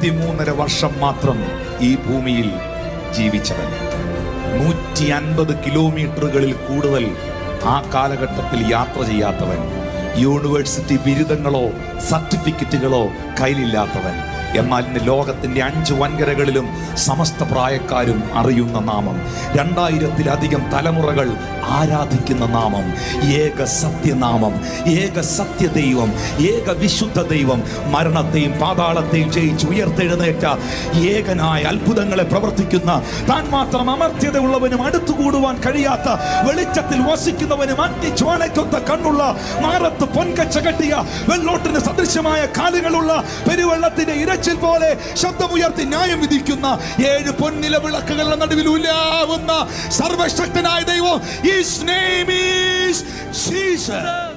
23.5 വർഷം മാത്രം ഈ ഭൂമിയിൽ ജീവിച്ചവൻ, 150 കിലോമീറ്ററുകളിൽ കൂടുതൽ ആ കാലഘട്ടത്തിൽ യാത്ര ചെയ്യാത്തവൻ, യൂണിവേഴ്സിറ്റി ബിരുദങ്ങളോ സർട്ടിഫിക്കറ്റുകളോ കയ്യിലില്ലാത്തവൻ, എന്നാൽ ഇന്ന് ലോകത്തിന്റെ 5 വൻകരകളിലും സമസ്ത പ്രായക്കാരും അറിയുന്ന നാമം, 2000-ലധികം തലമുറകൾ ആരാധിക്കുന്ന നാമം, ഏക സത്യനാമം, ഏക സത്യദൈവം, ഏക വിശുദ്ധ ദൈവം, മരണത്തെയും പാതാളത്തെയും ജയിച്ച് ഉയർത്തെഴുന്നേറ്റ ഏകനായ അത്ഭുതങ്ങളെ പ്രവർത്തിക്കുന്ന, താൻ മാത്രം അമർത്യതയുള്ളവനും അടുത്തുകൂടുവാൻ കഴിയാത്ത വെളിച്ചത്തിൽ വസിക്കുന്നവനും അഗ്നിജ്വാലയ്ക്കൊത്ത കണ്ണുള്ള, മാറത്ത് പൊൻകച്ച കെട്ടിയ, വെള്ളോട്ടിന് സദൃശ്യമായ കാലുകളുള്ള, പെരുവെള്ളത്തിന്റെ ഇരച്ചിൽ പോലെ ശബ്ദമുയർത്തി ന്യായം വിധിക്കുന്ന, 7 പൊന്നില വിളക്കുകളുടെ നടുവിൽ ഉലാവുന്ന സർവശക്തനായ ദൈവം. His name is Jesus.